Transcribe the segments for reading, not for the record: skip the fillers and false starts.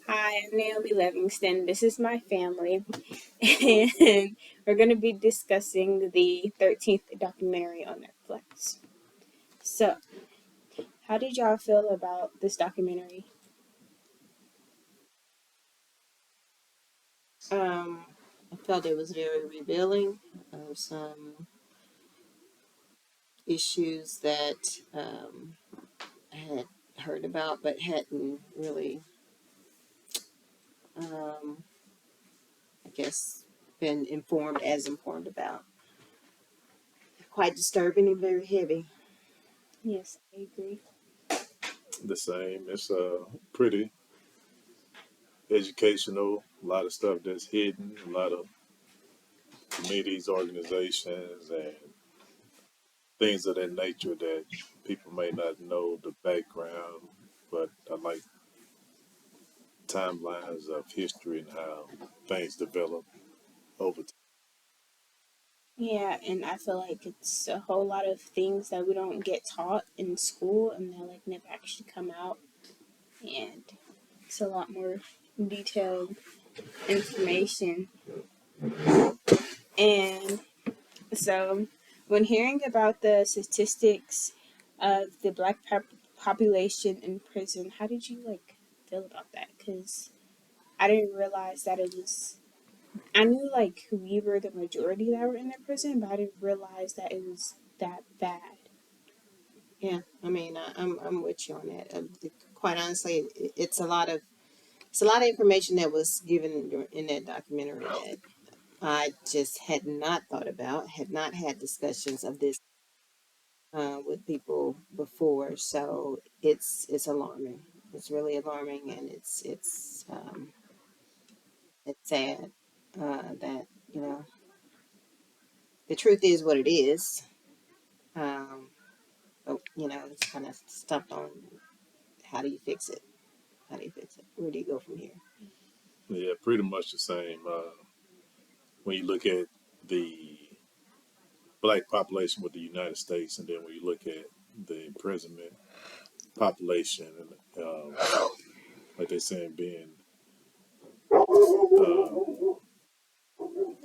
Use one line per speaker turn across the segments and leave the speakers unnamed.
Hi, I'm Naomi Livingston. This is my family, and we're going to be discussing the 13th documentary on Netflix. So, how did y'all feel about this documentary?
Um, I felt it was very revealing of some issues that I had heard about but hadn't really, um, I guess, been informed about. Quite disturbing and very heavy.
Yes, I agree.
The same. It's pretty educational. A lot of stuff that's hidden. A lot of committees, organizations, and things of that nature that people may not know the background. But I like timelines of history and how things develop over time.
Yeah, and I feel like it's a whole lot of things that we don't get taught in school, and they like never actually come out, and it's a lot more detailed information. And So, when hearing about the statistics of the black population in prison, how did you like feel about that? Because I didn't realize that it was. I knew like we were the majority that were in the prison, but I didn't realize that it was that bad.
Yeah, I mean, I'm with you on that. Quite honestly, it's a lot of information that was given in that documentary that I just had not thought about, had not had discussions of this with people before. So it's alarming. It's really alarming, and it's sad that the truth is what it is. Um, but it's kind of stumped on how do you fix it? How do you fix it? Where do you go from here?
Yeah, pretty much the same. When you look at the black population with the United States, and then when you look at the imprisonment population, and like they're saying, being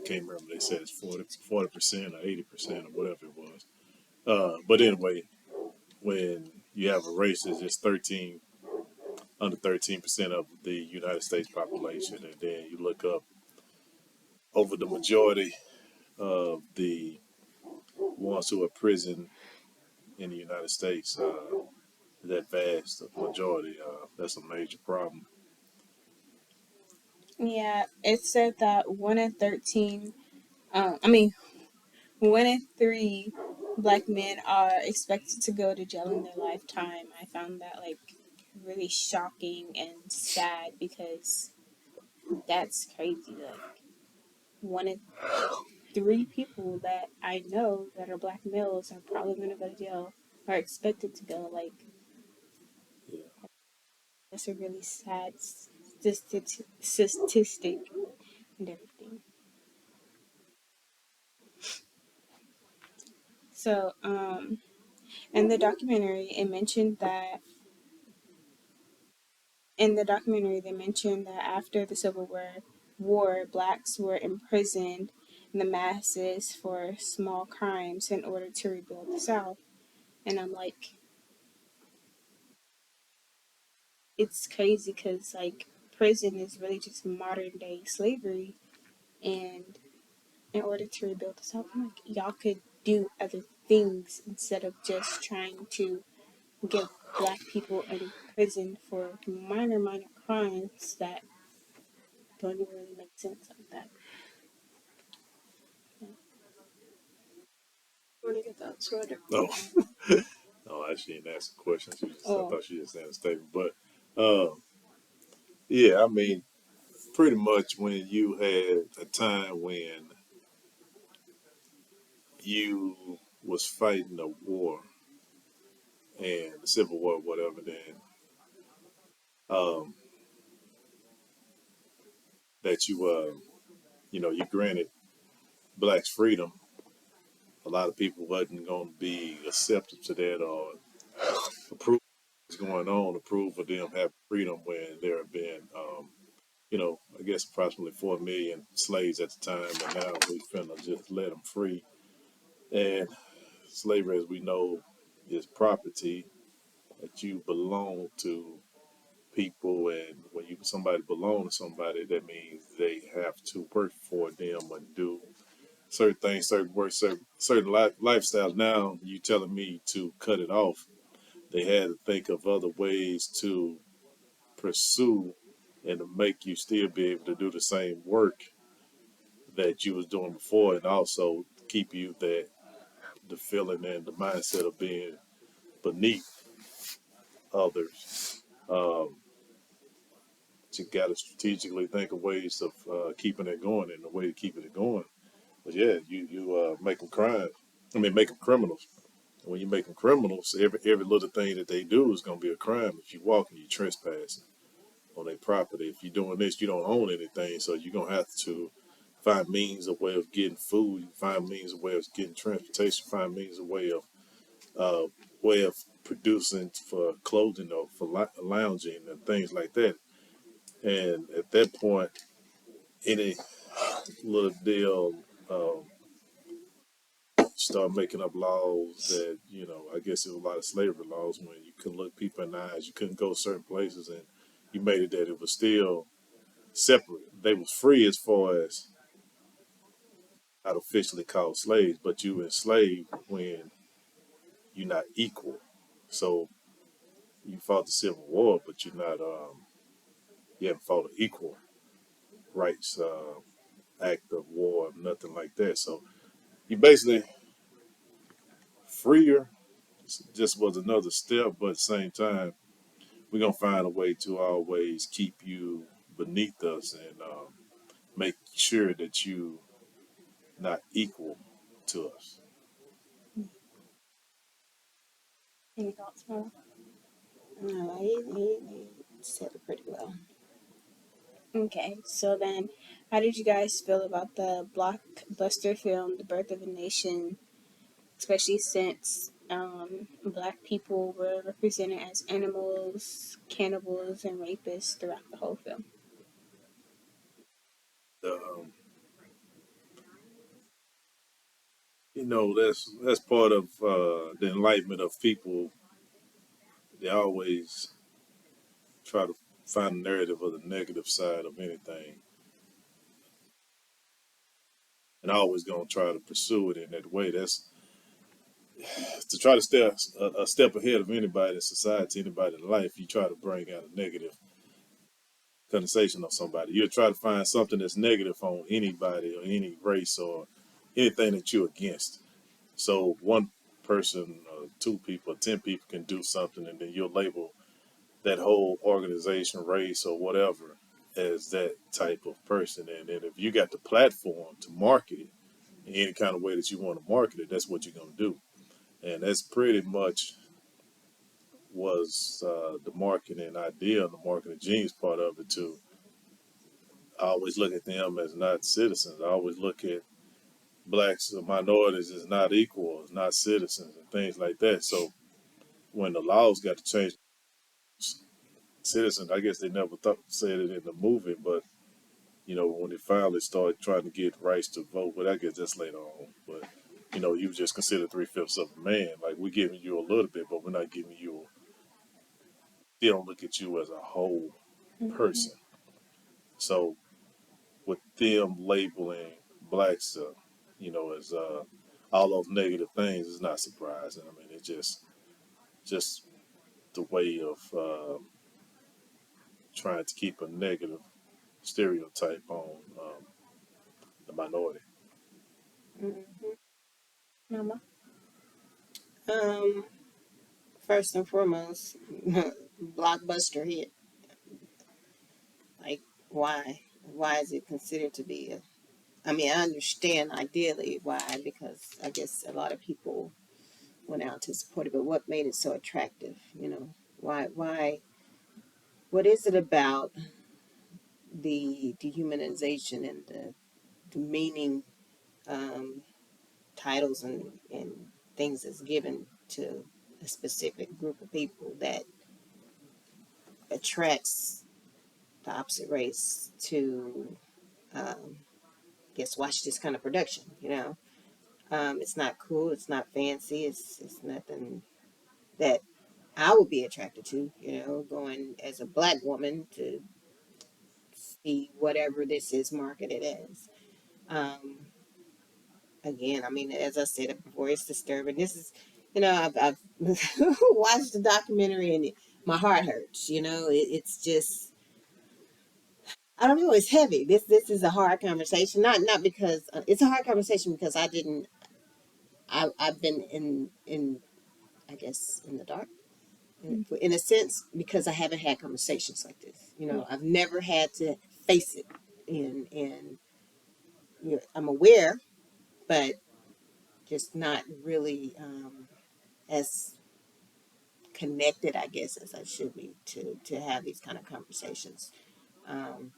can't remember they said it's 40% or 80% or whatever it was. But anyway, when you have a racist, it's 13% of the United States population, and then you look up over the majority of the ones who are prison in the United States, that vast majority, that's a major problem.
Yeah, it said that 1 in 13. I mean, 1 in 3 black men are expected to go to jail in their lifetime. I found that like really shocking and sad because that's crazy. Like 1 in 3 people that I know that are black males are probably gonna go to jail are expected to go. Like
Yeah,
that's a really sad statistic and everything. So, in the documentary, it mentioned that in the documentary they mentioned that after the Civil War, blacks were imprisoned in the masses for small crimes in order to rebuild the South. And I'm like, it's crazy because like prison is really just modern day slavery, and in order to rebuild the South, I'm like, y'all could do other things instead of just trying to get black people in prison for minor crimes that don't even really make sense like that. What are your thoughts, Roger?
no, no, I didn't ask a question. I
Oh,
thought she just said a statement. But yeah, I mean, pretty much when you had a time when you was fighting a war and the Civil War, whatever, then um, that you granted blacks freedom, a lot of people wasn't going to be accepted to that or approve what's going on, approve of them having freedom when there have been guess approximately 4 million slaves at the time, and now we finna just let them free. And slavery, as we know, is property that you belong to people, and when you somebody belong to somebody, that means they have to work for them and do certain things, certain work, certain lifestyles. Now you telling me to cut it off? They had to think of other ways to pursue and to make you still be able to do the same work that you was doing before, and also keep you that the feeling and the mindset of being beneath others. Um, you got to strategically think of ways of keeping it going, and the way to keep it going. But yeah, you make them crime. I mean, make them criminals. When you make them criminals, every little thing that they do is going to be a crime. If you walk and you trespass on their property, if you're doing this, you don't own anything, so you're gonna have to find means of way of getting food, find means of way of getting transportation, find means of uh, way of producing for clothing or for lounging and things like that. And at that point, any little deal, um, start making up laws that, I guess there was a lot of slavery laws when you couldn't look people in the eyes, you couldn't go certain places, and you made it that it was still separate. They was free as far as not officially called slaves, but you enslaved when you're not equal. So you fought the Civil War, but you haven't fought an equal rights act of war, nothing like that. So you basically freer. Just was another step, but at the same time, we're gonna find a way to always keep you beneath us, and make sure that you not equal to us.
Any thoughts, Mama?
No, he said it pretty well.
Okay, so then, how did you guys feel about the blockbuster film, The Birth of a Nation, especially since black people were represented as animals, cannibals, and rapists throughout the whole film?
Um, that's part of the enlightenment of people. They always try to find a narrative of the negative side of anything, and always gonna try to pursue it in that way. That's to try to stay a step ahead of anybody in society, anybody in life. You try to bring out a negative connotation of somebody. You'll try to find something that's negative on anybody or any race or anything that you're against. So one person, two people, 10 people can do something, and then you'll label that whole organization, race, or whatever as that type of person. And then if you got the platform to market it in any kind of way that you want to market it, that's what you're going to do. And that's pretty much was the marketing idea and the marketing genius part of it too. I always look at them as not citizens. I always look at blacks or minorities as not equal, as not citizens, and things like that. So when the laws got to change citizens, I guess they never thought said it in the movie, but when they finally started trying to get rights to vote, but I guess that's later on. But you just consider 3/5 of a man. Like we're giving you a little bit, but we're not giving you. They don't look at you as a whole
Mm-hmm.
person. So with them labeling blacks, as all those negative things, is not surprising. I mean, it's just the way of trying to keep a negative stereotype on the minority.
Mm-hmm.
Mama?
Um, First and foremost, blockbuster hit. Like, why? Why is it considered to be a? I mean, I understand ideally why, because I guess a lot of people went out to support it. But what made it so attractive? Why? Why? What is it about the dehumanization and the demeaning um, titles and things that's given to a specific group of people that attracts the opposite race to, guess, watch this kind of production. It's not cool. It's not fancy. It's nothing that I would be attracted to. Going as a black woman to see whatever this is marketed as. Um, Again, I mean, as I said it before, it's disturbing. This is, I've watched the documentary and my heart hurts. It's just, I don't know. It's heavy. This is a hard conversation. Not because it's a hard conversation because I've been in I guess in the dark in a sense because I haven't had conversations like this.
Yeah.
I've never had to face it, and I'm aware, but just not really as connected, I guess, as I should be to have these kind of conversations. Um,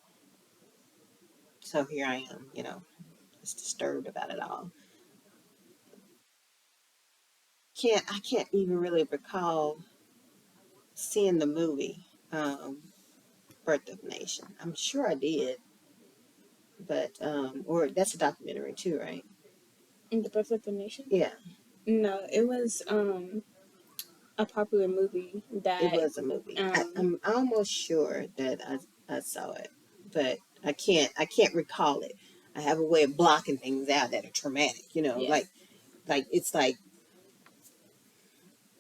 so here I am, just disturbed about it all. I can't even really recall seeing the movie Birth of a Nation. I'm sure I did, but or that's a documentary too, right?
In the Birth of the Nation?
Yeah,
No, it was a popular movie
it
that
was a movie.
um
I'm almost sure that I saw it, but I can't recall it. I have a way of blocking things out that are traumatic.
yeah.
Like it's like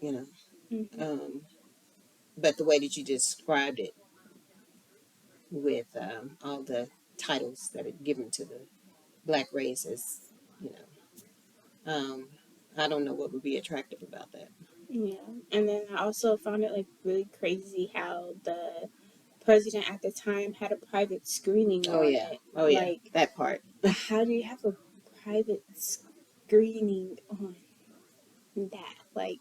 you know.
Mm-hmm.
But the way that you described it with all the titles that are given to the black race is, you I don't know what would be attractive about that.
Yeah. And then I also found it like really crazy how the president at the time had a private screening
Oh
on
yeah,
it.
oh yeah,
Like,
that part.
how do you have a private screening on that? Like,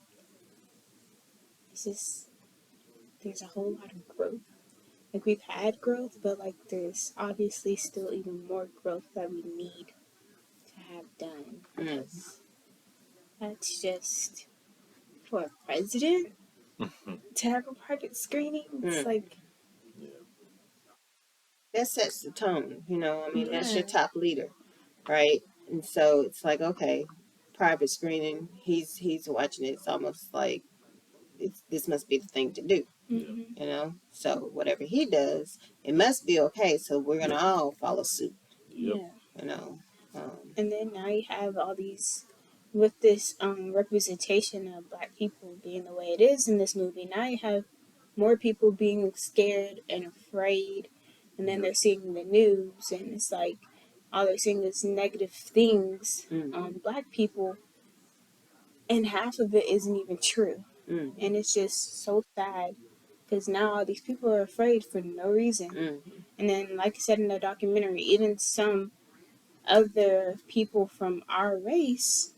it's just there's a whole lot of growth. Like we've had growth, but like there's obviously still even more growth that we need to have done
Mm.
because that's just for a president to have a private screening. It's
Mm.
like,
Yeah.
That sets the tone. I mean, that's your
yeah,
top leader, right? And so it's like, okay, private screening. He's watching it. It's almost like this must be the thing to do.
mm-hmm.
So whatever he does, it must be okay. So we're gonna all follow suit.
Yep.
Yeah.
You know. Um,
And then now you have all these with this representation of black people being the way it is in this movie. Now you have more people being scared and afraid, and then they're seeing the news, and it's like all they're seeing is negative things on
mm,
black people, and half of it isn't even true.
mm,
And it's just so sad because now all these people are afraid for no reason.
mm,
And then, like I said in the documentary, even some other people from our race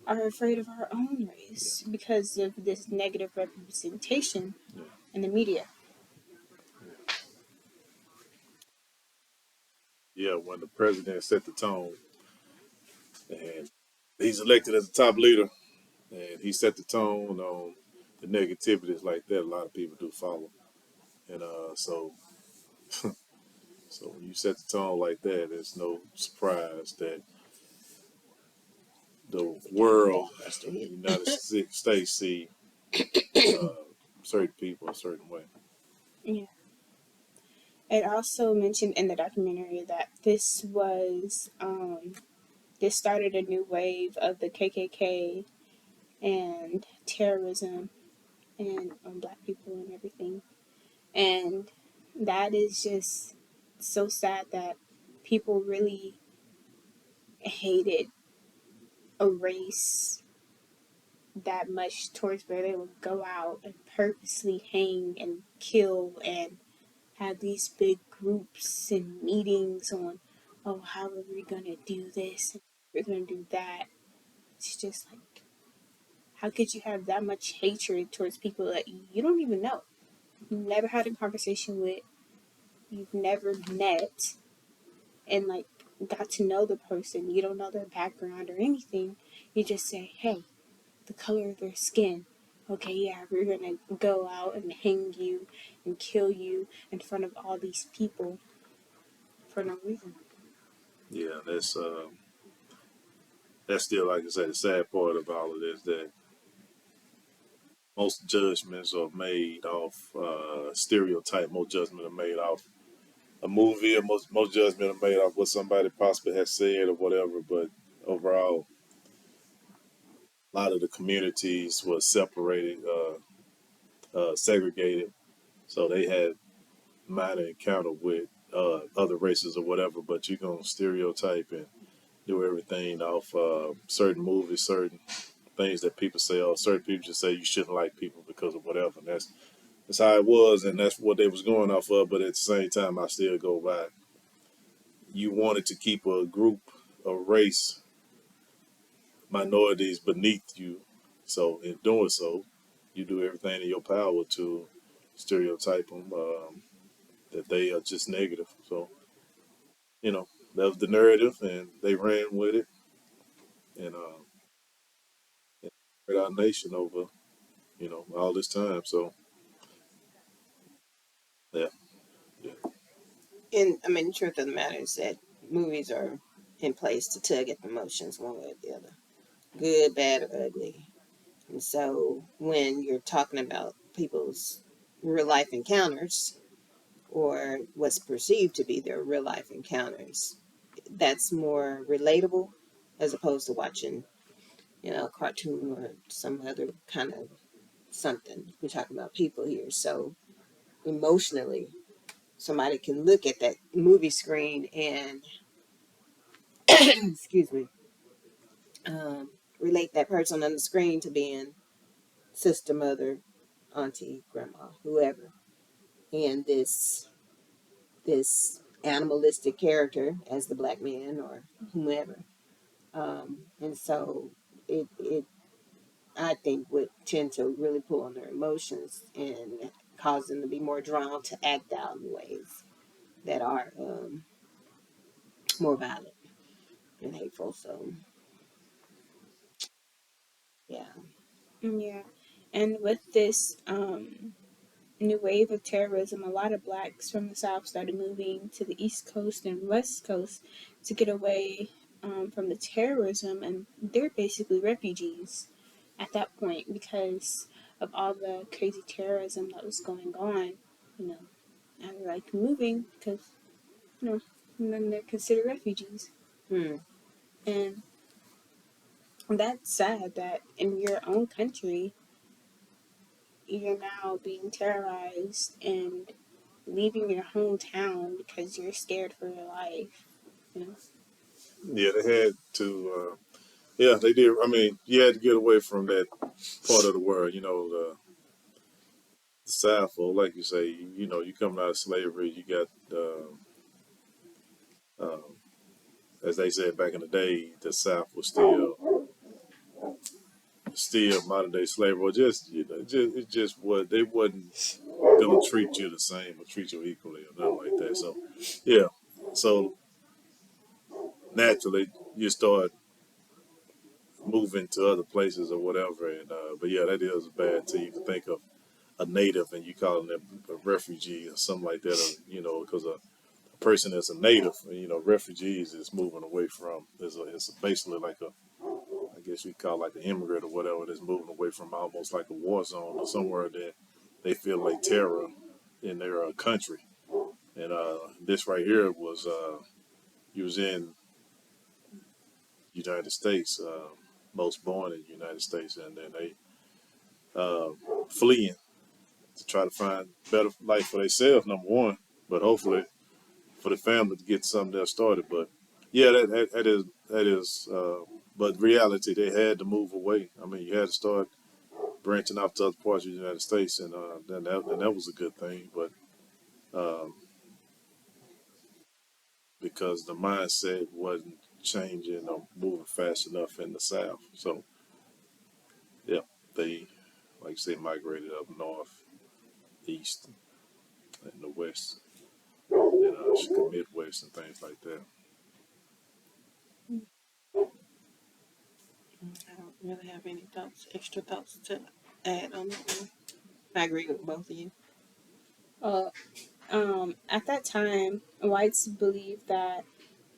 are afraid of our own race because of this negative representation
Yeah.
in the media.
Yeah. When the president set the tone, and he's elected as the top leader, and he set the tone on the negativities like that. A lot of people do follow, and so when you set the tone like that, it's no surprise that the world,
blockbuster
the
hit.
United States, see uh, certain people a certain way.
Yeah. It also mentioned in the documentary that this started a new wave of the KKK and terrorism and black people and everything. And that is just so sad that people really hated a race that much towards where they would go out and purposely hang and kill and have these big groups and meetings on, oh, how are we gonna do this and we're gonna do that. It's just like, how could you have that much hatred towards people that you don't even know, you've never had a conversation with, you've never met, and like got to know the person, you don't know their background or anything, you just say, hey, the color of their skin, okay, yeah, we're gonna go out and hang you and kill you in front of all these people for no reason.
Yeah, that's still, like I said, the sad part of all of this, that most judgments are made off stereotype. Most judgments are made off a movie, or most judgments are made off what somebody possibly has said or whatever. But overall, a lot of the communities were separated, segregated, so they had minor encounter with other races or whatever. But you're gonna stereotype and do everything off certain movies, certain things that people say, or certain people just say you shouldn't like people because of whatever. And that's how it was, and that's what they was going off of. But at the same time, I still go by. You wanted to keep a group, a race, minorities beneath you, so in doing so, you do everything in your power to stereotype them, that they are just negative. So that was the narrative, and they ran with it, and spread our nation over all this time. So yeah, yeah,
And I mean, the truth of the matter is that movies are in place to tug at the emotions one way or the other, good, bad, or ugly. And so when you're talking about people's real life encounters or what's perceived to be their real life encounters, that's more relatable as opposed to watching, a cartoon or some other kind of something. We're talking about people here. So emotionally, somebody can look at that movie screen and, excuse me, um, relate that person on the screen to being sister, mother, auntie, grandma, whoever. And this animalistic character as the black man or whomever. And so it I think would tend to really pull on their emotions and cause them to be more drawn to act out in ways that are more violent and hateful. So yeah.
Yeah, and with this new wave of terrorism, a lot of blacks from the South started moving to the East Coast and West Coast to get away from the terrorism, and they're basically refugees at that point because of all the crazy terrorism that was going on, you know, and they're like moving because, you know, and then they're considered refugees.
Hmm.
And that's sad that in your own country, you're now being terrorized and leaving your hometown because you're scared for your life. You know?
yeah. They had to. Yeah, they did. I mean, you had to get away from that part of the world. The South, or like you say, you coming out of slavery. You got, uh, as they said back in the day, the South was still modern day slavery, or just it just was they wasn't gonna treat you the same or treat you equally or nothing like that. So yeah, so naturally you start moving to other places or whatever, and but yeah, that is bad to even think of a native and you calling them a refugee or something like that, or because a person that's a native, refugees is moving away from. It's basically like I guess you call it like an immigrant or whatever that's moving away from almost like a war zone or somewhere that they feel like terror in their country. And this right here was you was in United States, most born in the United States, and then they uh, fleeing to try to find better life for themselves. Number one, but hopefully for the family to get something that started. But yeah, that is. But reality, they had to move away. I mean, you had to start branching off to other parts of the United States, and then that was a good thing. But um, because the mindset wasn't changing or moving fast enough in the South, so yeah, they like I say migrated up north, east, and the west, and Midwest and things like that.
I don't really have any thoughts, extra thoughts to it. add on that one? I agree with both of you.
Uh, at that time, whites believed that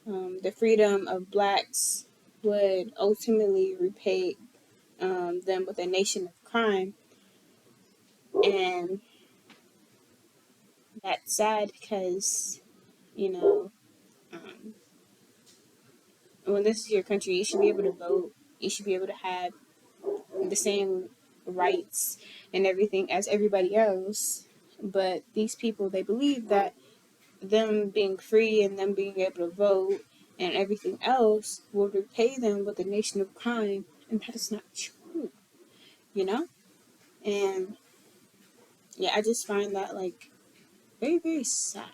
the freedom of blacks would ultimately repay them with a nation of crime, and that's sad because you know when this is your country, you should be able to vote. You should be able to have the same rights and everything as everybody else. But these people, they believe that them being free and them being able to vote and everything else will repay them with a nation of crime, and that is not true, you know? And yeah, I just find that like very, very sad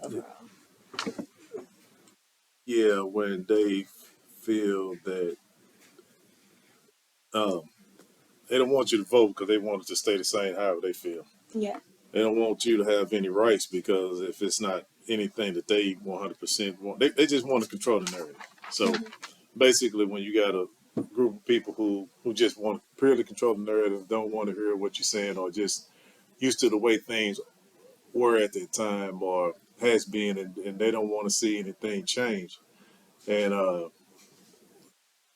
overall.
Yeah, when they feel that um, they don't want you to vote because they want it to stay the same however they feel.
Yeah.
They don't want you to have any rights because if it's not anything that they 100% want, they just want to control the narrative. So
Mm-hmm.
basically, when you got a group of people who just want to purely control the narrative, don't want to hear what you're saying, or just used to the way things were at that time or has been, and they don't want to see anything change. And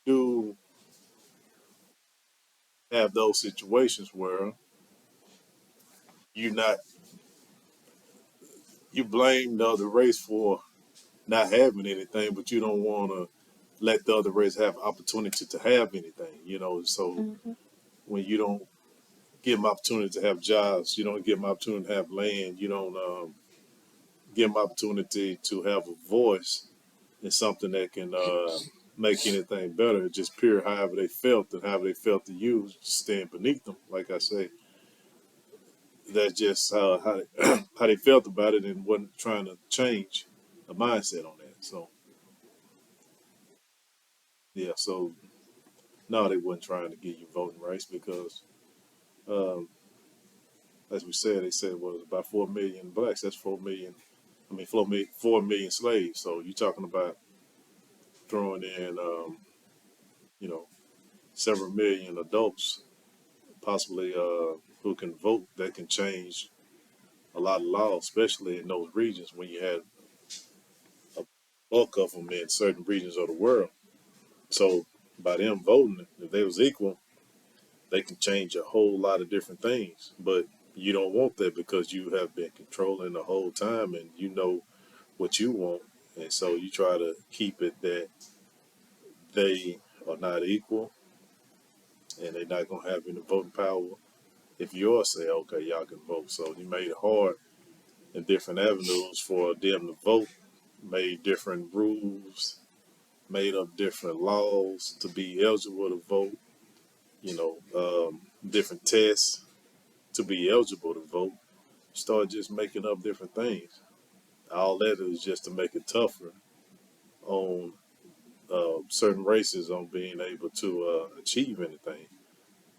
do have those situations where you not you blame the other race for not having anything, but you don't want to let the other race have opportunity to have anything. So
Mm-hmm.
when you don't give them opportunity to have jobs, you don't give them opportunity to have land, you don't give them opportunity to have a voice in something that can make anything better. Just pure however they felt and however they felt to you, stand beneath them. Like I say, that's just how they, how they felt about it and wasn't trying to change the mindset on that. So yeah, so no, they wasn't trying to give you voting rights because, um, as we said, they said was about 4 million blacks. That's 4 million. I mean, 4 million slaves. So you're talking about throwing in, you know, several million adults, possibly who can vote that can change a lot of laws, especially in those regions when you had a bulk of them in certain regions of the world. So by them voting, if they was equal, they can change a whole lot of different things. But you don't want that because you have been controlling the whole time and you know what you want. And so you try to keep it that they are not equal and they're not going to have any voting power. If yours say, okay, y'all can vote. So you made it hard in different avenues for them to vote, made different rules, made up different laws to be eligible to vote, different tests to be eligible to vote. Start just making up different things. All that is just to make it tougher on certain races on being able to achieve anything.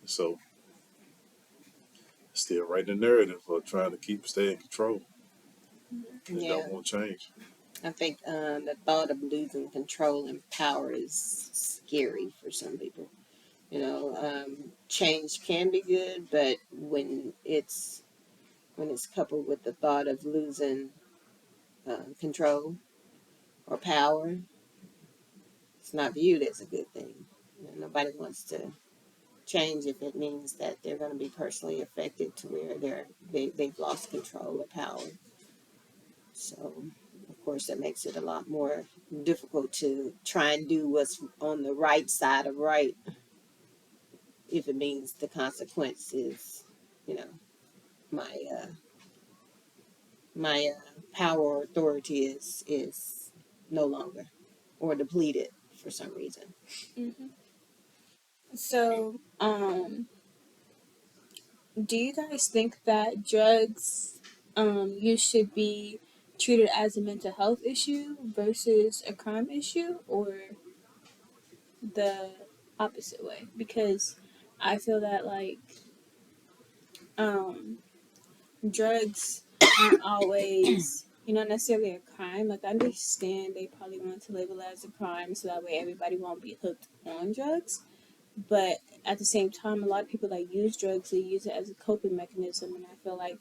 So, still right in the narrative of trying to stay in control and
Yeah,
don't want change.
I think the thought of losing control and power is scary for some people. Change can be good, but when it's coupled with the thought of losing control or power, it's not viewed as a good thing. Nobody wants to change if it means that they're going to be personally affected to where they've lost control or power. So, of course, that makes it a lot more difficult to try and do what's on the right side of right if it means the consequence is, you know, my power or authority is no longer or depleted for some reason.
Mm-hmm. So, do you guys think that drugs use should be treated as a mental health issue versus a crime issue, or the opposite way? Because I feel that like um, drugs aren't always necessarily a crime. Like I understand they probably want to label it as a crime so that way everybody won't be hooked on drugs. But at the same time, a lot of people that use drugs, they use it as a coping mechanism, and I feel like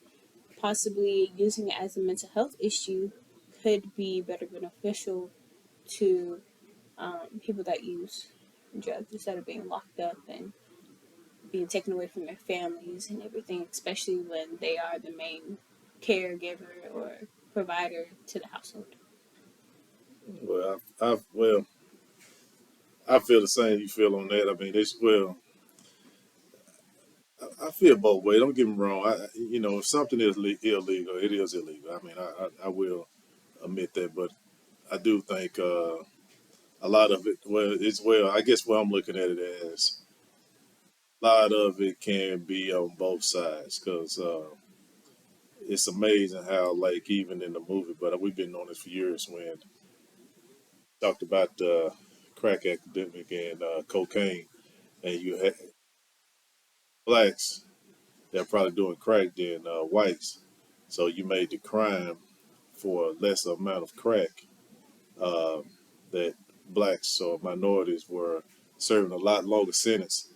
possibly using it as a mental health issue could be better beneficial to people that use drugs instead of being locked up and being taken away from their families and everything, especially when they are the main caregiver or provider to the household.
Well, I feel the same you feel on that. I mean, I feel both ways. Don't get me wrong. If something is illegal, it is illegal. I mean, I will admit that, but I do think a lot of it. I guess what I'm looking at it as, a lot of it can be on both sides because it's amazing how, like, even in the movie, but we've been on this for years when talked about crack epidemic and cocaine, and you had blacks that are probably doing crack than whites. So you made the crime for a lesser amount of crack uh, that blacks or minorities were serving a lot longer sentence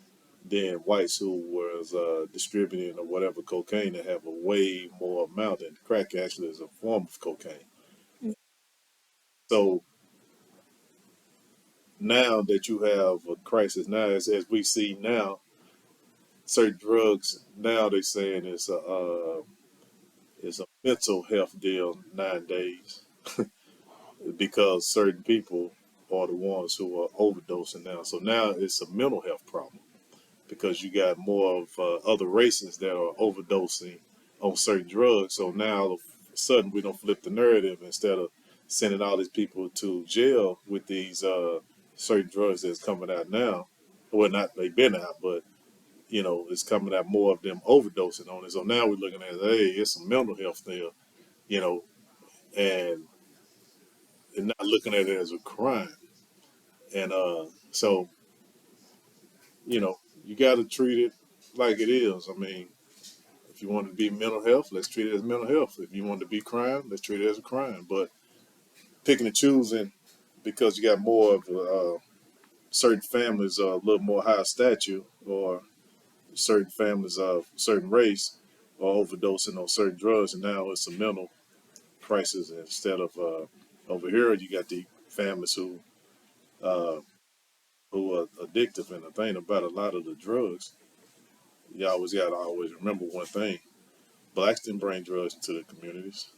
than whites who was distributing or whatever cocaine that have a way more amount. And crack actually is a form of cocaine. So now that you have a crisis now, as we see now, certain drugs now they're saying it's a mental health deal nowadays because certain people are the ones who are overdosing now. So now it's a mental health problem because you got more of other races that are overdosing on certain drugs. So now all of a sudden we don't flip the narrative instead of sending all these people to jail with these certain drugs that's coming out now. Well, not they've been out, but it's coming out more of them overdosing on it. So now we're looking at, hey, it's a mental health thing, you know, and not looking at it as a crime. And so, you got to treat it like it is. I mean, if you want to be mental health, let's treat it as mental health. If you want to be crime, let's treat it as a crime. But picking and choosing because you got more of certain families are a little more high stature or certain families of certain race are overdosing on certain drugs, and now it's a mental crisis instead of over here you got the families uh, who are addictive. And the thing about a lot of the drugs, you always got to always remember one thing: blacks didn't bring drugs into the communities.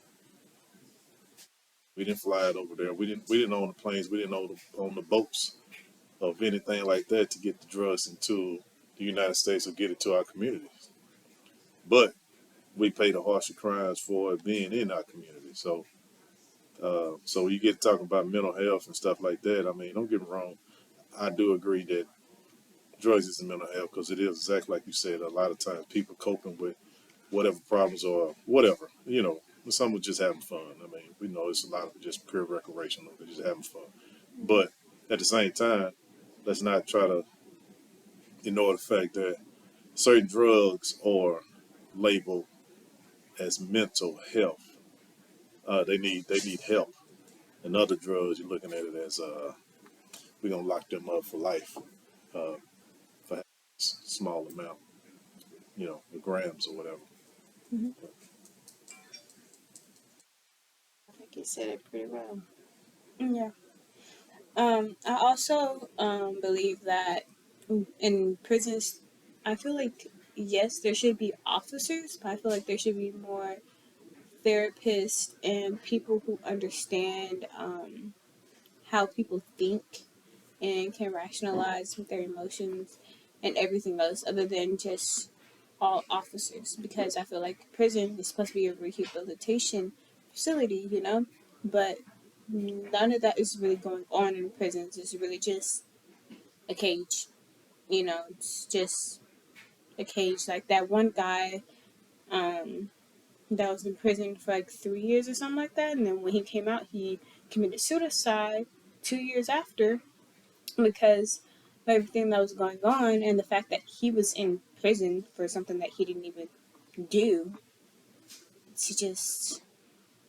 We didn't fly it over there. We didn't own the planes. We didn't own the boats of anything like that to get the drugs into the United States or get it to our communities. But we pay the harsher crimes for it being in our community. So you get talking about mental health and stuff like that. I mean, don't get me wrong. I do agree that drugs is mental health because it is exactly like you said. A lot of times people coping with whatever problems or whatever. Some are just having fun. I mean, we know it's a lot of just pure recreational. They're just having fun. But at the same time, let's not try to ignore the fact that certain drugs are labeled as mental health. They need help, and other drugs you're looking at it as we're gonna lock them up for life uh, for a small amount, the grams or whatever.
Mm-hmm.
I think you said it pretty well.
Yeah. I also believe that in prisons, I feel like yes, there should be officers, but I feel like there should be more therapists and people who understand how people think and can rationalize with their emotions and everything else, other than just all officers. Because I feel like prison is supposed to be a rehabilitation facility, but none of that is really going on in prisons. It's really just a cage. It's just a cage. Like that one guy that was in prison for like 3 years or something like that, and then when he came out, he committed suicide 2 years after because of everything that was going on and the fact that he was in prison for something that he didn't even do. It's just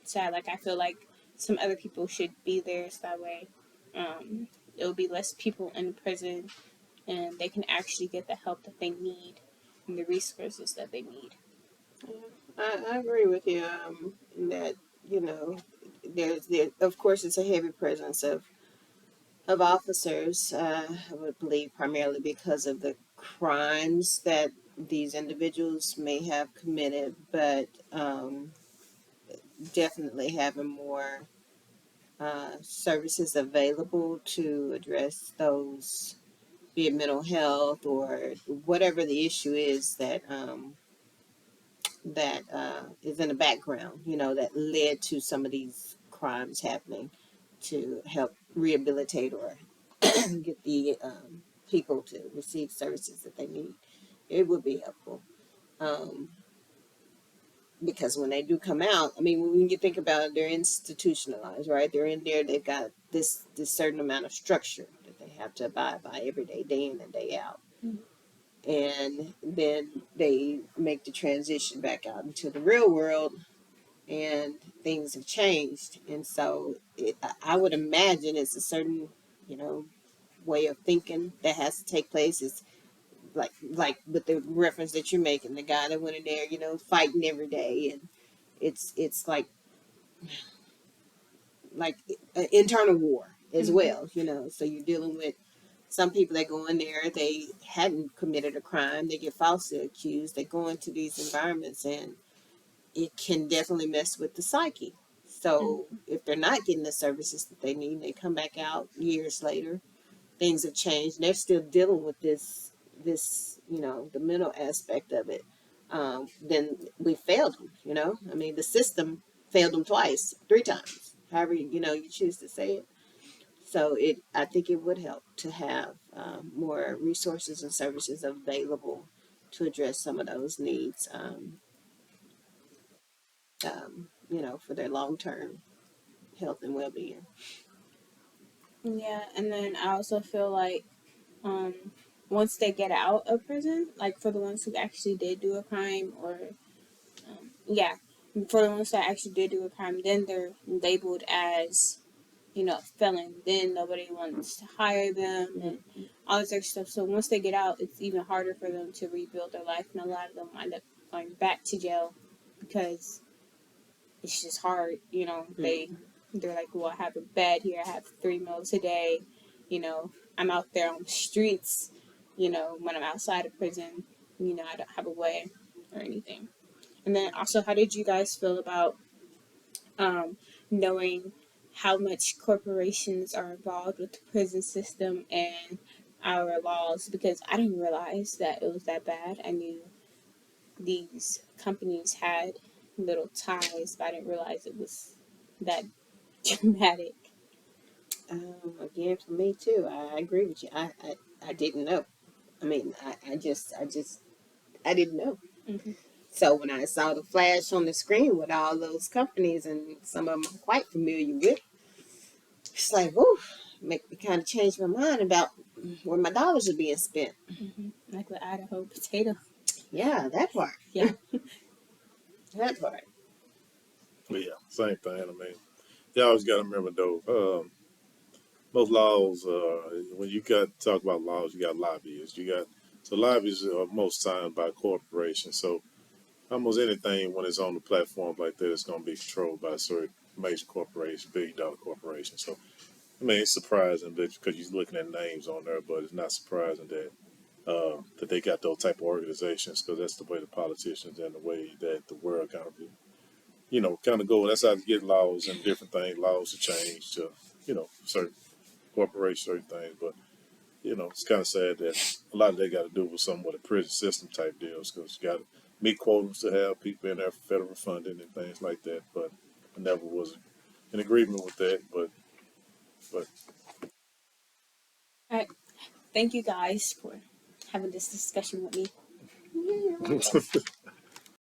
sad. Like I feel like some other people should be there so that way it'll be less people in prison and they can actually get the help that they need and the resources that they need.
I agree with you. That you know, there of course it's a heavy presence of officers. I would believe primarily because of the crimes that these individuals may have committed, but definitely having more services available to address those, be it mental health or whatever the issue is that is in the background, that led to some of these crimes happening, to help rehabilitate or get the people to receive services that they need. It would be helpful. Um, because when they do come out, I mean, when you think about it, they're institutionalized, right? They're in there, they've got this certain amount of structure that they have to abide by every day, day in and day out.
Mhm.
And then they make the transition back out into the real world, and things have changed. And so I would imagine it's a certain, you know, way of thinking that has to take place. It's like with the reference that you're making, the guy that went in there, fighting every day, and it's like internal war as
Mm-hmm.
well, So you're dealing with some people that go in there, they hadn't committed a crime, they get falsely accused, they go into these environments, and it can definitely mess with the psyche. So if they're not getting the services that they need, they come back out years later, things have changed, and they're still dealing with this the mental aspect of it. Then we failed them. I mean, the system failed them twice, three times, however you choose to say it. So I think it would help to have more resources and services available to address some of those needs. For their long term health and well being.
Yeah, and then I also feel like um, once they get out of prison, like for the ones who actually did do a crime, or yeah, for the ones that actually did do a crime, then they're labeled as felon. Then nobody wants to hire them and all this extra stuff. So once they get out, it's even harder for them to rebuild their life, and a lot of them wind up going back to jail because it's just hard. They're like, well, I have a bed here, I have 3 meals a day. I'm out there on the streets. When I'm outside of prison, I don't have a way or anything. And then also, how did you guys feel about um, knowing how much corporations are involved with the prison system and our laws? Because I didn't realize that it was that bad. I knew these companies had little ties, but I didn't realize it was that dramatic.
Again, for me too, I agree with you. I didn't know. I mean, I didn't know.
Mm-hmm.
So when I saw the flash on the screen with all those companies, and some of them I'm quite familiar with, it's like, whoo, make me kind of change my mind about where my dollars are being spent.
Mm-hmm. Like the Idaho potato.
Yeah, that part.
Yeah.
That part.
But yeah, same thing. I mean, you always got to remember though. Most laws, when you got talk about laws, you got lobbyists. So lobbyists are most signed by corporations. So almost anything when it's on the platform like that is going to be controlled by a certain major corporation, $1 billion corporation. So I mean, it's surprising because you're looking at names on there, but it's not surprising that they got those type of organizations, because that's the way the politicians and the way that the world kind of kind of go. That's how to get laws and different things. Laws to change to certain corporations, certain things, but it's kind of sad that a lot of that got to do with somewhat a prison system type deals, because you got to meet quotas to have people in there for federal funding and things like that. But I never was in agreement with that. But
All right. Thank you guys for having this discussion with me.
Yeah.